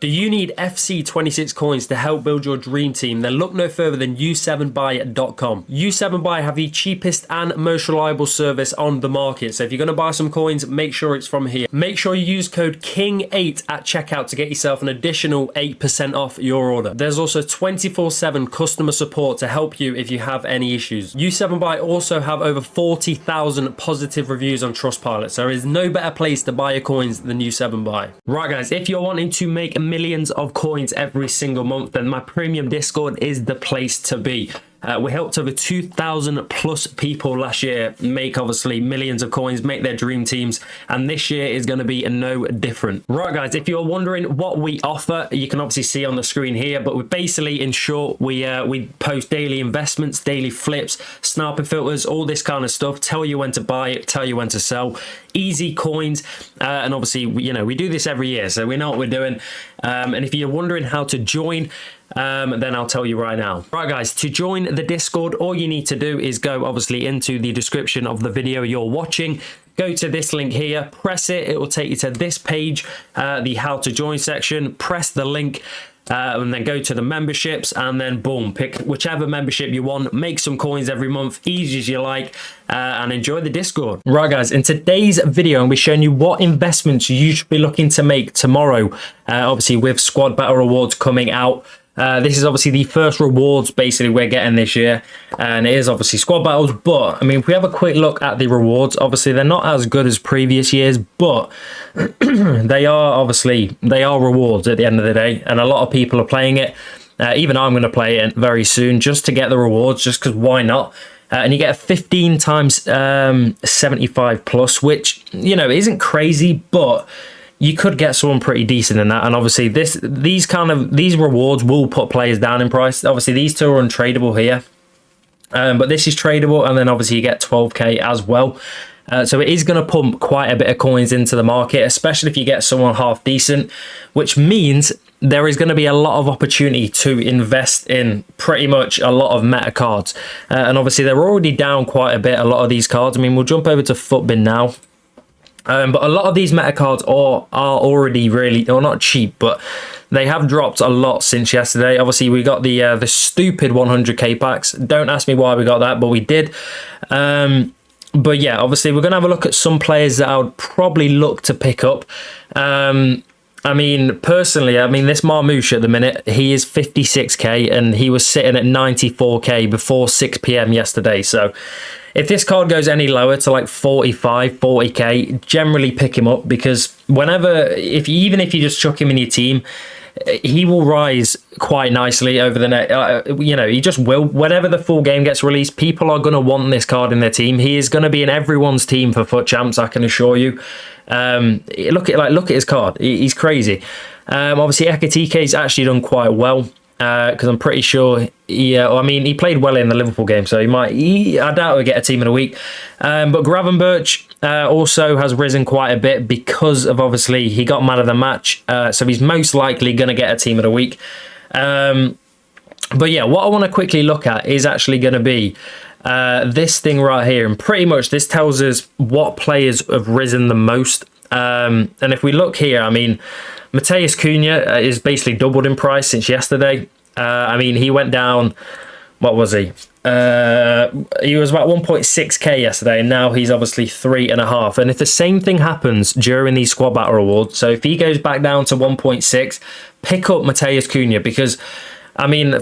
Do you need FC26 coins to help build your dream team? Then look no further than u7buy.com. U7buy have the cheapest and most reliable service on the market. So if you're going to buy some coins, make sure it's from here. Make sure you use code KING8 at checkout to get yourself an additional 8% off your order. There's also 24/7 customer support to help you if you have any issues. U7buy also have over 40,000 positive reviews on Trustpilot. So there is no better place to buy your coins than U7buy. Right guys, if you're wanting to make millions of coins every single month, then my premium Discord is the place to be. We helped over 2,000 plus people last year make obviously millions of coins, make their dream teams, and this year is going to be no different. Right guys, if you're wondering what we offer, you can obviously see on the screen here, but we basically, in short, we post daily investments, daily flips, sniping filters, all this kind of stuff, tell you when to buy it, tell you when to sell, easy coins, and obviously we do this every year, so we know what we're doing. And if you're wondering how to join, then I'll tell you right now. Right guys, to join the Discord, all you need to do is go obviously into the description of the video you're watching, go to this link here, press it, it will take you to this page, the how to join section, press the link, and then go to the memberships, and then boom, pick whichever membership you want, make some coins every month, easy as you like, and enjoy the Discord. Right guys, in today's video, I'll be showing you what investments you should be looking to make tomorrow, obviously with squad battle rewards coming out. This is obviously the first rewards basically we're getting this year, and it is obviously squad battles. But I mean, if we have a quick look at the rewards, obviously they're not as good as previous years, but they are rewards at the end of the day, and a lot of people are playing it. Even I'm going to play it very soon just to get the rewards, just because why not? And you get a 15 times 75 plus, which isn't crazy, but you could get someone pretty decent in that. And obviously these rewards will put players down in price. Obviously these two are untradeable here, but this is tradable, and then obviously you get 12k as well. So it is going to pump quite a bit of coins into the market, especially if you get someone half decent, which means there is going to be a lot of opportunity to invest in pretty much a lot of meta cards. And obviously they're already down quite a bit, a lot of these cards. I mean, we'll jump over to FUTBin now. But a lot of these meta cards are already really, or not cheap, but they have dropped a lot since yesterday. Obviously, we got the stupid 100k packs. Don't ask me why we got that, but we did. But yeah, obviously, we're going to have a look at some players that I would probably look to pick up. I mean, personally, this Marmouche at the minute, he is 56k, and he was sitting at 94k before 6 p.m. yesterday. So if this card goes any lower to like 45, 40k, generally pick him up, because even if you just chuck him in your team, he will rise quite nicely over the next, he just will. Whenever the full game gets released, people are going to want this card in their team. He is going to be in everyone's team for FUT Champs, I can assure you. Look at his card. He's crazy. Obviously, Ekatike's actually done quite well, because I'm pretty sure he played well in the Liverpool game, so I doubt he'll get a team in a week. But Gravenberch also has risen quite a bit because of, obviously, he got man of the match, so he's most likely going to get a team in a week. But yeah, what I want to quickly look at is actually going to be this thing right here, and pretty much this tells us what players have risen the most. And if we look here, Mateus Cunha is basically doubled in price since yesterday. He went down, what was he? He was about 1.6k yesterday, and now he's obviously 3.5. And if the same thing happens during these squad battle rewards, so if he goes back down to 1.6, pick up Mateus Cunha, because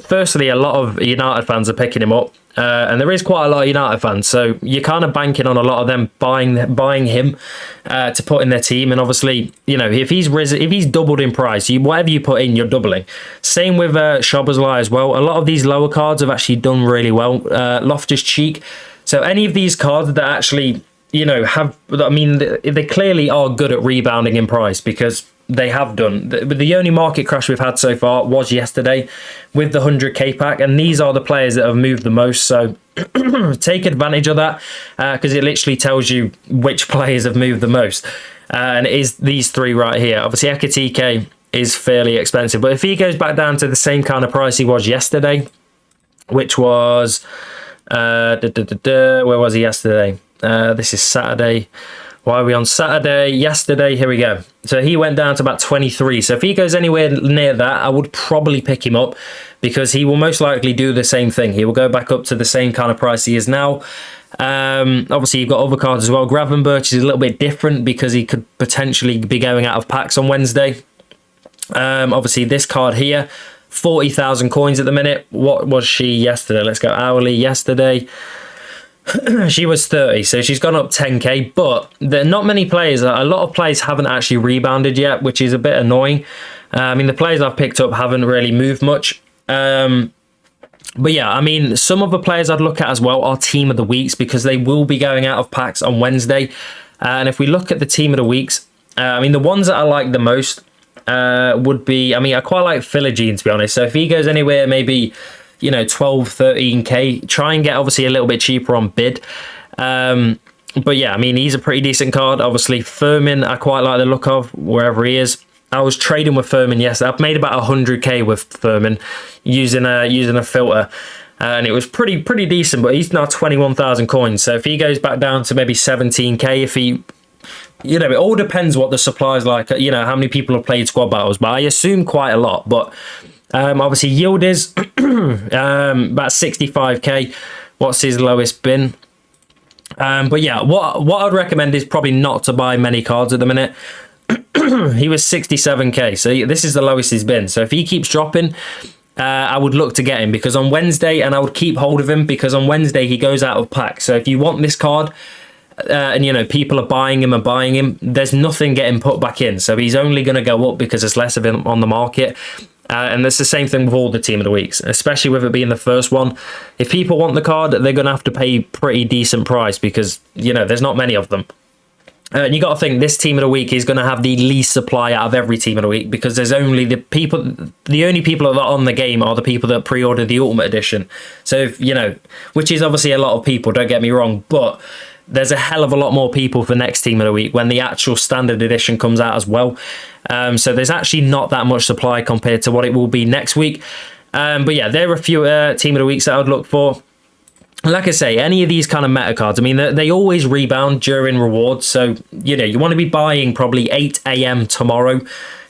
firstly, a lot of United fans are picking him up, and there is quite a lot of United fans, so you're kind of banking on a lot of them buying him to put in their team. And obviously, if he's doubled in price, whatever you put in, you're doubling. Same with Szoboszlai as well. A lot of these lower cards have actually done really well. Loftus-Cheek. So any of these cards that actually, they clearly are good at rebounding in price, because they have done. The only market crash we've had so far was yesterday with the 100k pack, and these are the players that have moved the most. So take advantage of that, because it literally tells you which players have moved the most, and it is these three right here. Obviously, Ekatike is fairly expensive, but if he goes back down to the same kind of price he was yesterday, which was where was he yesterday? This is Saturday. Why are we on Saturday? Yesterday, here we go. So he went down to about 23. So if he goes anywhere near that, I would probably pick him up because he will most likely do the same thing. He will go back up to the same kind of price he is now. Obviously, you've got other cards as well. Gravenberch is a little bit different because he could potentially be going out of packs on Wednesday. Obviously, this card here, 40,000 coins at the minute. What was she yesterday? Let's go hourly. Yesterday, she was 30, so she's gone up 10k, but there are not many players. A lot of players haven't actually rebounded yet, which is a bit annoying. I mean, the players I've picked up haven't really moved much. But yeah, I mean, some of the players I'd look at as well are team of the weeks because they will be going out of packs on Wednesday. And if we look at the team of the weeks, I mean, the ones that I like the most would be, I mean, I quite like Philogene, to be honest. So if he goes anywhere, maybe, you know, 12, 13k, try and get obviously a little bit cheaper on bid. But yeah, I mean, he's a pretty decent card. Obviously, Furman, I quite like the look of wherever he is. I was trading with Furman yesterday. I've made about 100k with Furman using a filter, and it was pretty decent. But he's now 21,000 coins. So if he goes back down to maybe 17k, if he, you know, it all depends what the supply is like. You know, how many people have played squad battles, but I assume quite a lot. But obviously, yield is about 65k. What's his lowest been? But yeah, what I'd recommend is probably not to buy many cards at the minute. He was 67k, so this is the lowest he's been. So if he keeps dropping, I would look to get him because on Wednesday, and I would keep hold of him because on Wednesday he goes out of pack. So if you want this card, and you know people are buying him, there's nothing getting put back in. So he's only going to go up because there's less of him on the market. And that's the same thing with all the team of the weeks, especially with it being the first one. If people want the card, they're going to have to pay pretty decent price because, you know, there's not many of them. And you got to think this team of the week is going to have the least supply out of every team of the week because there's only the only people that are on the game are the people that pre-order the Ultimate Edition. So, if, you know, which is obviously a lot of people, don't get me wrong, but there's a hell of a lot more people for next team of the week when the actual standard edition comes out as well. So there's actually not that much supply compared to what it will be next week. But yeah, there are a few team of the weeks that I would look for. Like I say, any of these kind of meta cards, I mean, they always rebound during rewards. So, you know, you want to be buying probably 8 a.m. tomorrow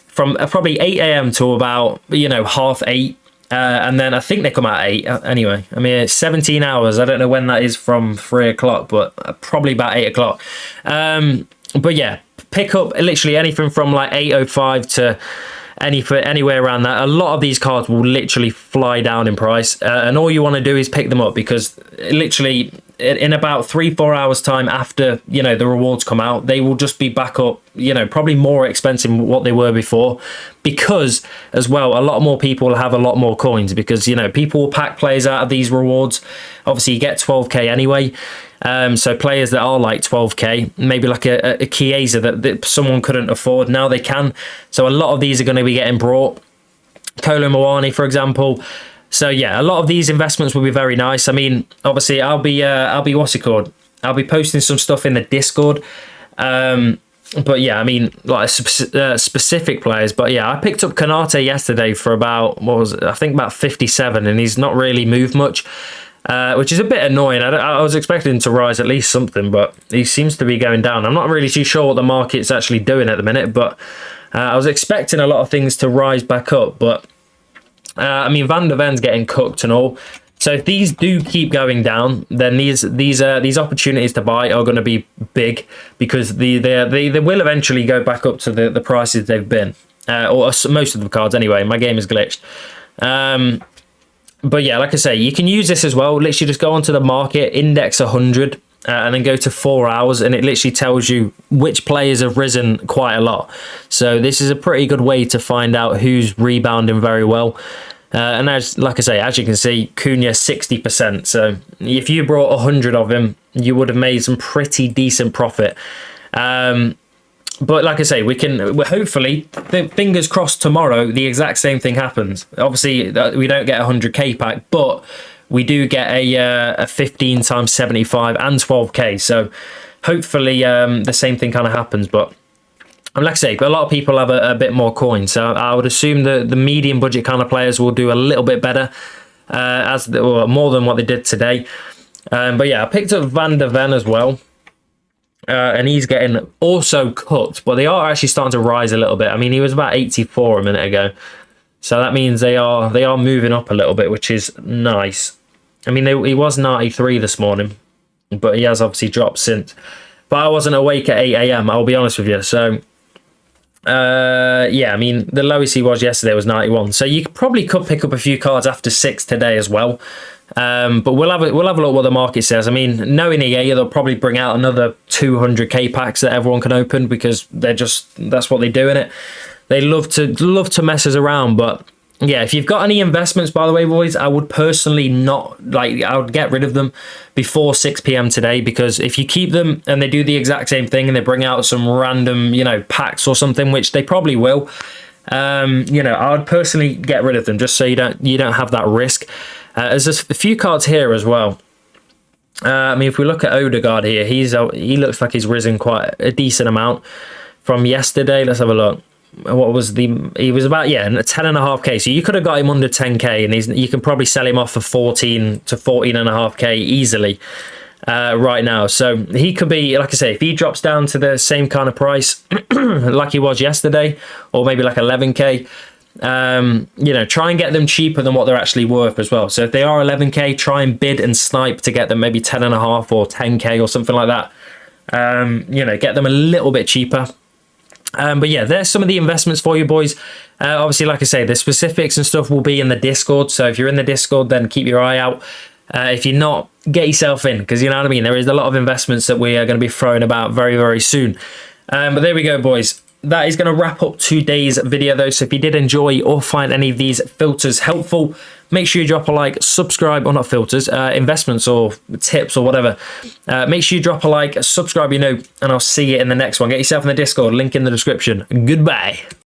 from probably 8 a.m. to about, you know, 7:30. And then I think they come out at 8 anyway. I mean, it's 17 hours. I don't know when that is from 3 o'clock, but probably about 8 o'clock. But yeah, pick up literally anything from like 8:05 to anywhere around that. A lot of these cards will literally fly down in price. And all you want to do is pick them up because literally in about 3-4 hours time after, you know, the rewards come out, they will just be back up, you know, probably more expensive than what they were before because as well, a lot more people will have a lot more coins because, you know, people will pack players out of these rewards. Obviously you get 12k anyway. So players that are like 12k, maybe like a Chiesa that someone couldn't afford, now they can. So a lot of these are going to be getting brought. Kolo Muani, for example. So yeah, a lot of these investments will be very nice. I mean, obviously, I'll be what's it called? I'll be posting some stuff in the Discord. But yeah, I mean, like specific players. But yeah, I picked up Kanate yesterday for about I think about 57, and he's not really moved much, which is a bit annoying. I was expecting him to rise at least something, but he seems to be going down. I'm not really too sure what the market's actually doing at the minute, but I was expecting a lot of things to rise back up, but. I mean, Van der Ven's getting cooked and all. So if these do keep going down, then these opportunities to buy are going to be big because they will eventually go back up to the prices they've been, or most of the cards anyway. My game is glitched. But yeah, like I say, you can use this as well. Literally just go onto the market, index 100, and then go to 4 hours, and it literally tells you which players have risen quite a lot. So this is a pretty good way to find out who's rebounding very well. And like I say, as you can see, Cunha 60%. So if you brought 100 of him, you would have made some pretty decent profit. But like I say, we can hopefully, fingers crossed, tomorrow the exact same thing happens. Obviously, we don't get a 100k pack, but we do get a 15 times 75 and 12k. So hopefully the same thing kind of happens. But like I say, a lot of people have a bit more coins. So I would assume the medium budget kind of players will do a little bit better, or more than what they did today. But yeah, I picked up Van der Ven as well. And he's getting also cut, but they are actually starting to rise a little bit. I mean, he was about 84 a minute ago, so that means they are moving up a little bit, which is nice. I mean, he was 93 this morning, but he has obviously dropped since. But I wasn't awake at 8 a.m. I'll be honest with you. So yeah, I mean, the lowest he was yesterday was 91. So you probably could pick up a few cards after 6 today as well. But we'll have a look what the market says. I mean, knowing EA, they'll probably bring out another 200k packs that everyone can open, because that's what they do in it. They love to mess us around. But yeah, if you've got any investments, by the way, boys, I would personally I would get rid of them before 6 p.m. today, because if you keep them and they do the exact same thing and they bring out some random, packs or something, which they probably will, I would personally get rid of them, just so you don't have that risk. There's a few cards here as well. I mean, if we look at Odegaard here, he looks like he's risen quite a decent amount from yesterday. Let's have a look. What was he was about 10.5k, so you could have got him under 10k, and you can probably sell him off for 14 to 14.5k easily right now. So he could be, like I say, if he drops down to the same kind of price like he was yesterday, or maybe like 11k, try and get them cheaper than what they're actually worth as well. So if they are 11k, try and bid and snipe to get them maybe 10.5 or 10k or something like that. Get them a little bit cheaper. But yeah, there's some of the investments for you, boys. Obviously, like I say, the specifics and stuff will be in the Discord. So if you're in the Discord, then keep your eye out. If you're not, get yourself in, because you know what I mean. There is a lot of investments that we are going to be throwing about very, very soon. But there we go, boys. That is going to wrap up today's video, though. So if you did enjoy or find any of these filters helpful, make sure you drop a like, subscribe, or not filters, investments or tips or whatever. Make sure you drop a like, subscribe, and I'll see you in the next one. Get yourself in the Discord, link in the description. Goodbye.